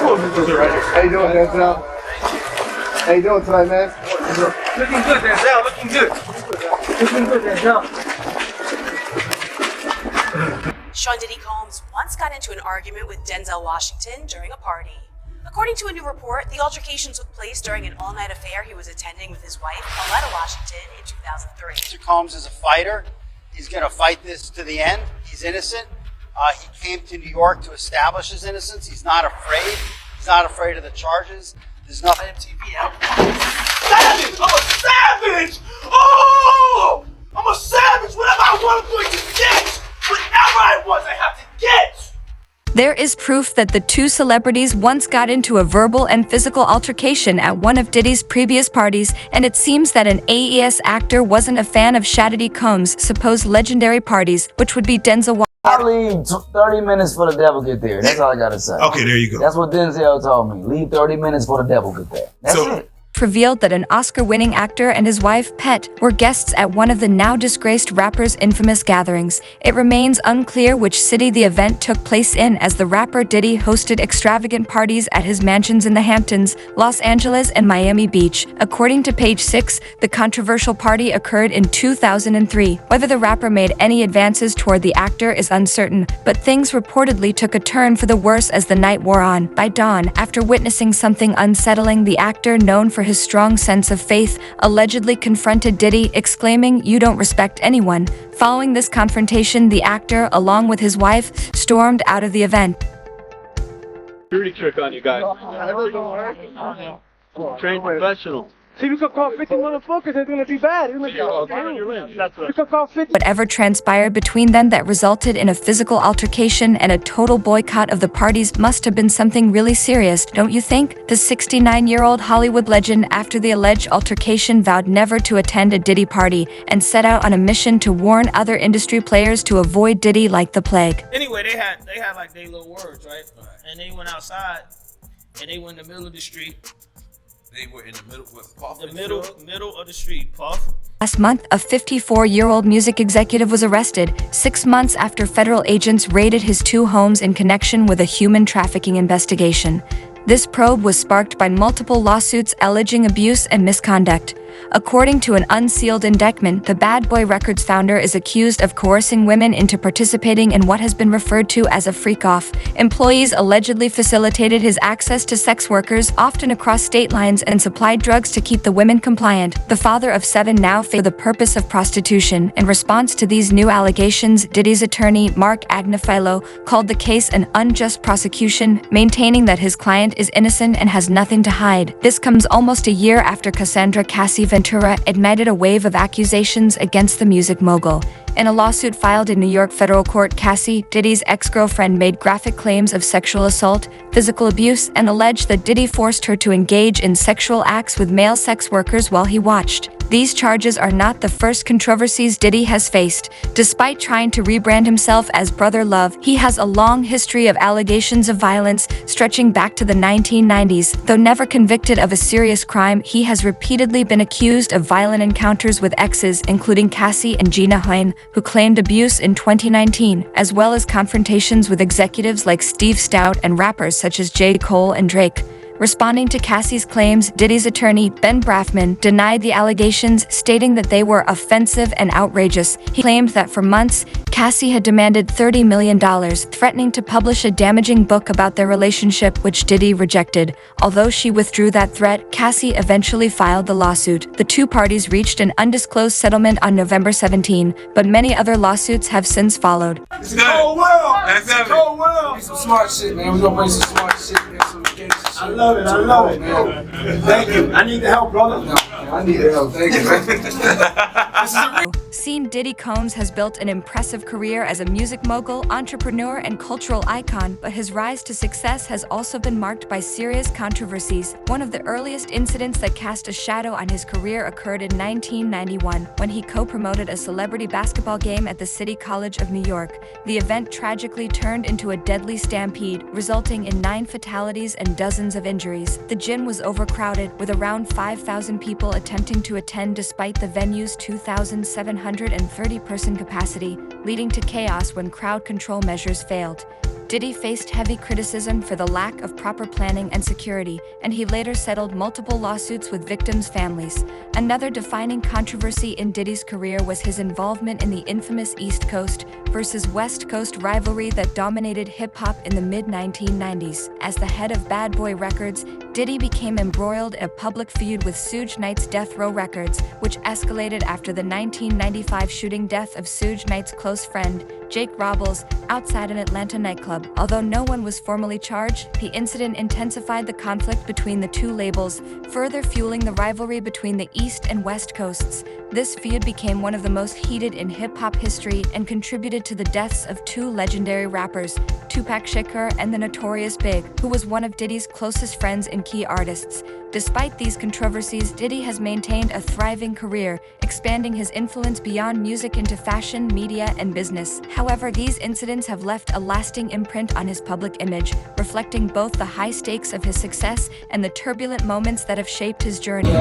How you doing, Denzel? How you doing tonight, man? Looking good, Denzel. Looking good. Looking good, Denzel. Sean Diddy Combs once got into an argument with Denzel Washington during a party. According to a new report, the altercation took place during an all-night affair he was attending with his wife, Pauletta Washington, in 2003. Mr. Combs is a fighter. He's going to fight this to the end. He's innocent. He came to New York to establish his innocence. He's not afraid. He's not afraid of the charges. There's nothing MTV out. Savage! I'm a savage! Oh! I'm a savage! Whatever I want, I'm going to get! Whatever I want, I have to get! There is proof that the two celebrities once got into a verbal and physical altercation at one of Diddy's previous parties, and it seems that an AES actor wasn't a fan of Diddy Combs' supposed legendary parties, which would be Denzel Washington. I leave 30 minutes for the devil get there. That's all I gotta say. Okay, there you go. That's what Denzel told me. Leave 30 minutes for the devil get there. That's it. Revealed that an Oscar-winning actor and his wife, Pet, were guests at one of the now-disgraced rapper's infamous gatherings. It remains unclear which city the event took place in, as the rapper Diddy hosted extravagant parties at his mansions in the Hamptons, Los Angeles, and Miami Beach. According to Page 6, the controversial party occurred in 2003. Whether the rapper made any advances toward the actor is uncertain, but things reportedly took a turn for the worse as the night wore on. By dawn, after witnessing something unsettling, the actor, known for his strong sense of faith, allegedly confronted Diddy, exclaiming, "You don't respect anyone." Following this confrontation, the actor, along with his wife, stormed out of the event. Security trick on you guys. Trained professional. See, we could call 50 motherfuckers. It's gonna be bad. It's gonna we could call 50. Whatever transpired between them that resulted in a physical altercation and a total boycott of the parties must have been something really serious, don't you think? The 69-year-old Hollywood legend, after the alleged altercation, vowed never to attend a Diddy party and set out on a mission to warn other industry players to avoid Diddy like the plague. Anyway, they had like their little words, right? And they went outside, and they went in the middle of the street. They were in the middle with Puff. The middle of the street, Puff. Last month, a 54-year-old music executive was arrested 6 months after federal agents raided his two homes in connection with a human trafficking investigation. This probe was sparked by multiple lawsuits alleging abuse and misconduct. According to an unsealed indictment, the Bad Boy Records founder is accused of coercing women into participating in what has been referred to as a freak-off. Employees allegedly facilitated his access to sex workers, often across state lines, and supplied drugs to keep the women compliant. The father of 7 now faces the purpose of prostitution. In response to these new allegations, Diddy's attorney, Mark Agnifilo, called the case an unjust prosecution, maintaining that his client is innocent and has nothing to hide. This comes almost a year after Cassandra Cassie Ventura admitted a wave of accusations against the music mogul. In a lawsuit filed in New York federal court, Cassie, Diddy's ex-girlfriend, made graphic claims of sexual assault, physical abuse, and alleged that Diddy forced her to engage in sexual acts with male sex workers while he watched. These charges are not the first controversies Diddy has faced. Despite trying to rebrand himself as Brother Love, he has a long history of allegations of violence stretching back to the 1990s. Though never convicted of a serious crime, he has repeatedly been accused of violent encounters with exes, including Cassie and Gina Hine, who claimed abuse in 2019, as well as confrontations with executives like Steve Stout and rappers such as J. Cole and Drake. Responding to Cassie's claims, Diddy's attorney, Ben Brafman, denied the allegations, stating that they were offensive and outrageous. He claimed that for months, Cassie had demanded $30 million, threatening to publish a damaging book about their relationship, which Diddy rejected. Although she withdrew that threat, Cassie eventually filed the lawsuit. The two parties reached an undisclosed settlement on November 17, but many other lawsuits have since followed. It's a cold world. It's a cold world. Play some smart shit, man. We gonna play some smart shit. I love it, man. Thank you. I need the help, brother. No, I need the help. Thank you, man. Seen Diddy Combs has built an impressive career as a music mogul, entrepreneur, and cultural icon, but his rise to success has also been marked by serious controversies. One of the earliest incidents that cast a shadow on his career occurred in 1991, when he co-promoted a celebrity basketball game at the City College of New York. The event tragically turned into a deadly stampede, resulting in 9 fatalities and dozens of injuries. The gym was overcrowded, with around 5,000 people attempting to attend despite the venue's 2,730-person capacity, leading to chaos when crowd control measures failed. Diddy faced heavy criticism for the lack of proper planning and security, and he later settled multiple lawsuits with victims' families. Another defining controversy in Diddy's career was his involvement in the infamous East Coast versus West Coast rivalry that dominated hip-hop in the mid-1990s. As the head of Bad Boy Records, Diddy became embroiled in a public feud with Suge Knight's Death Row Records, which escalated after the 1995 shooting death of Suge Knight's close friend, Jake Robles, outside an Atlanta nightclub. Although no one was formally charged, the incident intensified the conflict between the two labels, further fueling the rivalry between the East and West Coasts. This feud became one of the most heated in hip-hop history and contributed to the deaths of two legendary rappers, Tupac Shakur and the Notorious Big, who was one of Diddy's closest friends and key artists. Despite these controversies, Diddy has maintained a thriving career, expanding his influence beyond music into fashion, media, and business. However, these incidents have left a lasting imprint on his public image, reflecting both the high stakes of his success and the turbulent moments that have shaped his journey.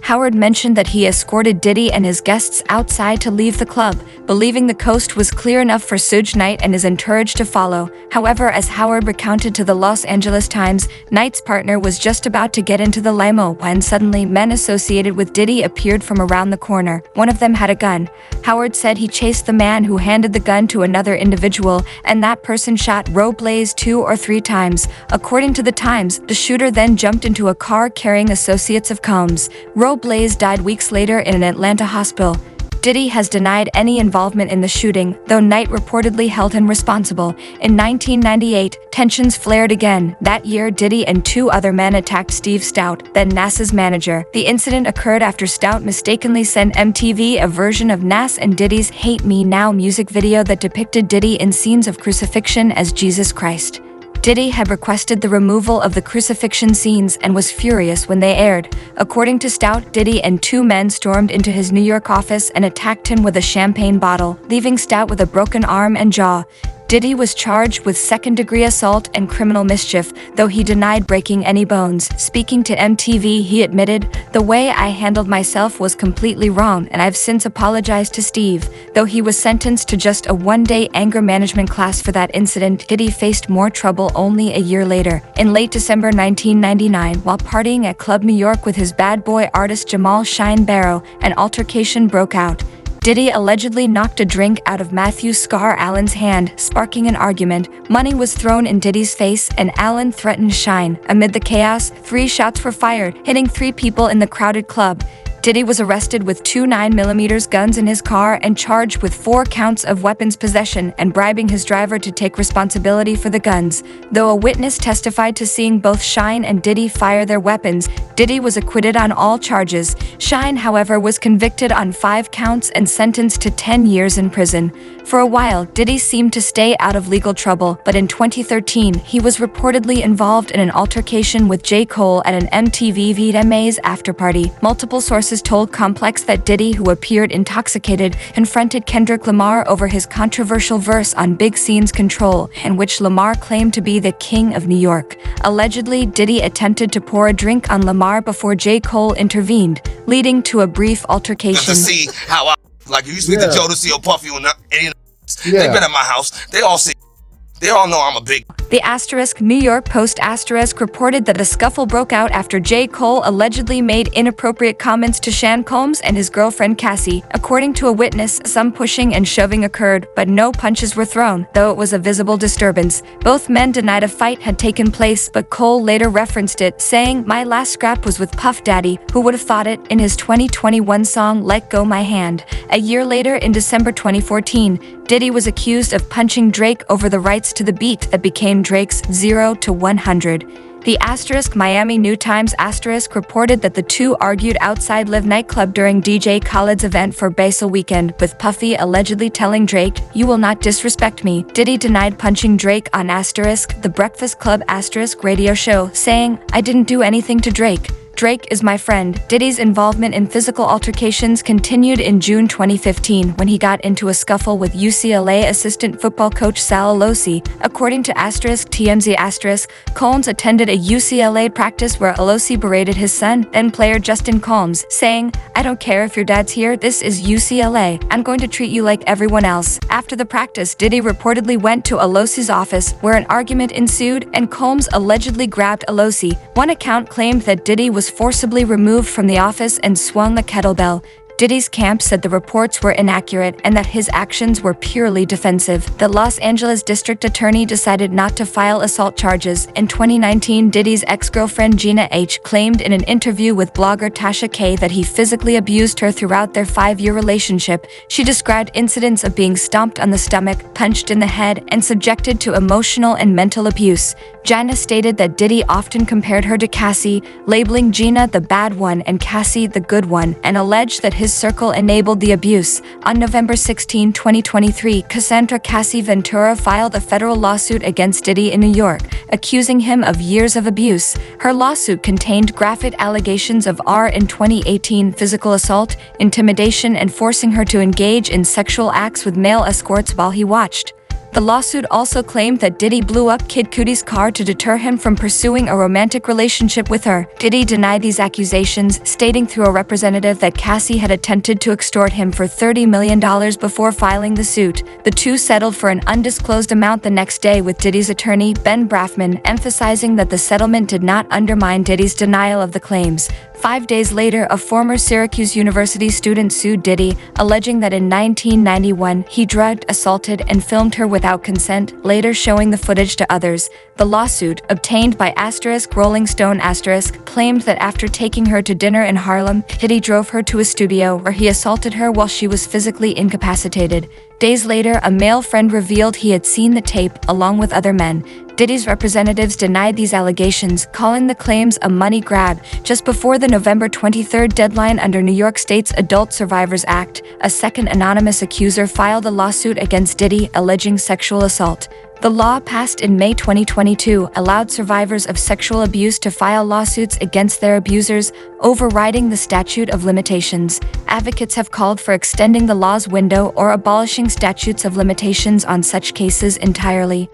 Howard mentioned that he escorted Diddy and his guests outside to leave the club, believing the coast was clear enough for Suge Knight and his entourage to follow. However, as Howard recounted to the Los Angeles Times, Knight's partner was just about to get into the limo when suddenly men associated with Diddy appeared from around the corner. One of them had a gun. Howard said he chased the man who handed the gun to another individual, and that person shot Robles 2 or 3 times. According to the Times, the shooter then jumped into a car carrying associates of Combs. Robles died weeks later in an Atlanta hospital. Diddy has denied any involvement in the shooting, though Knight reportedly held him responsible. In 1998, tensions flared again. That year, Diddy and 2 other men attacked Steve Stout, then Nas's manager. The incident occurred after Stout mistakenly sent MTV a version of Nas and Diddy's Hate Me Now music video that depicted Diddy in scenes of crucifixion as Jesus Christ. Diddy had requested the removal of the crucifixion scenes and was furious when they aired. According to Stout, Diddy and 2 men stormed into his New York office and attacked him with a champagne bottle, leaving Stout with a broken arm and jaw. Diddy was charged with second-degree assault and criminal mischief, though he denied breaking any bones. Speaking to MTV, he admitted, "The way I handled myself was completely wrong, and I've since apologized to Steve." Though he was sentenced to just a 1-day anger management class for that incident, Diddy faced more trouble only a year later. In late December 1999, while partying at Club New York with his bad boy artist Jamal Shine Barrow, an altercation broke out. Diddy allegedly knocked a drink out of Matthew Scar Allen's hand, sparking an argument. Money was thrown in Diddy's face, and Allen threatened Shine. Amid the chaos, 3 shots were fired, hitting 3 people in the crowded club. Diddy was arrested with 2 9mm guns in his car and charged with 4 counts of weapons possession and bribing his driver to take responsibility for the guns. Though a witness testified to seeing both Shine and Diddy fire their weapons, Diddy was acquitted on all charges. Shine, however, was convicted on 5 counts and sentenced to 10 years in prison. For a while, Diddy seemed to stay out of legal trouble, but in 2013, he was reportedly involved in an altercation with J. Cole at an MTV VMAs afterparty. Multiple sources told Complex that Diddy, who appeared intoxicated, confronted Kendrick Lamar over his controversial verse on Big Sean's Control, in which Lamar claimed to be the king of New York. Allegedly, Diddy attempted to pour a drink on Lamar before J. Cole intervened, leading to a brief altercation. To see how I like you speak to Jodeci or Puffy or any they've been at my house. They all know I'm a big. The New York Post reported that a scuffle broke out after J. Cole allegedly made inappropriate comments to Sean Combs and his girlfriend Cassie. According to a witness, some pushing and shoving occurred, but no punches were thrown, though it was a visible disturbance. Both men denied a fight had taken place, but Cole later referenced it, saying, "My last scrap was with Puff Daddy, who would have thought it," in his 2021 song Let Go My Hand. A year later, in December 2014, Diddy was accused of punching Drake over the rights to the beat that became Drake's 0 to 100. The Miami New Times reported that the two argued outside Live nightclub during DJ Khaled's event for Basel Weekend, with Puffy allegedly telling Drake, "You will not disrespect me." Diddy denied punching Drake on The Breakfast Club radio show, saying, "I didn't do anything to Drake." Drake is my friend. Diddy's involvement in physical altercations continued in June 2015 when he got into a scuffle with UCLA assistant football coach Sal Alosi. According to TMZ*, Combs attended a UCLA practice where Alosi berated his son, then player Justin Combs, saying, "I don't care if your dad's here, this is UCLA. I'm going to treat you like everyone else." After the practice, Diddy reportedly went to Alosi's office, where an argument ensued, and Combs allegedly grabbed Alosi. One account claimed that Diddy was forcibly removed from the office and swung the kettlebell. Diddy's camp said the reports were inaccurate and that his actions were purely defensive. The Los Angeles district attorney decided not to file assault charges. In 2019, Diddy's ex-girlfriend Gina H. claimed in an interview with blogger Tasha K that he physically abused her throughout their 5-year relationship. She described incidents of being stomped on the stomach, punched in the head, and subjected to emotional and mental abuse. Gina stated that Diddy often compared her to Cassie, labeling Gina the bad one and Cassie the good one, and alleged that his circle enabled the abuse. On November 16, 2023, Cassandra Cassie Ventura filed a federal lawsuit against Diddy in New York, accusing him of years of abuse. Her lawsuit contained graphic allegations of in 2018 physical assault, intimidation, and forcing her to engage in sexual acts with male escorts while he watched. The lawsuit also claimed that Diddy blew up Kid Cudi's car to deter him from pursuing a romantic relationship with her. Diddy denied these accusations, stating through a representative that Cassie had attempted to extort him for $30 million before filing the suit. The two settled for an undisclosed amount the next day, with Diddy's attorney, Ben Brafman, emphasizing that the settlement did not undermine Diddy's denial of the claims. 5 days later, a former Syracuse University student sued Diddy, alleging that in 1991 he drugged, assaulted, and filmed her without consent, later showing the footage to others. The lawsuit, obtained by Rolling Stone claimed that after taking her to dinner in Harlem, Diddy drove her to a studio where he assaulted her while she was physically incapacitated. Days later, a male friend revealed he had seen the tape, along with other men. Diddy's representatives denied these allegations, calling the claims a money grab. Just before the November 23 deadline under New York State's Adult Survivors Act, a second anonymous accuser filed a lawsuit against Diddy, alleging sexual assault. The law, passed in May 2022, allowed survivors of sexual abuse to file lawsuits against their abusers, overriding the statute of limitations. Advocates have called for extending the law's window or abolishing statutes of limitations on such cases entirely.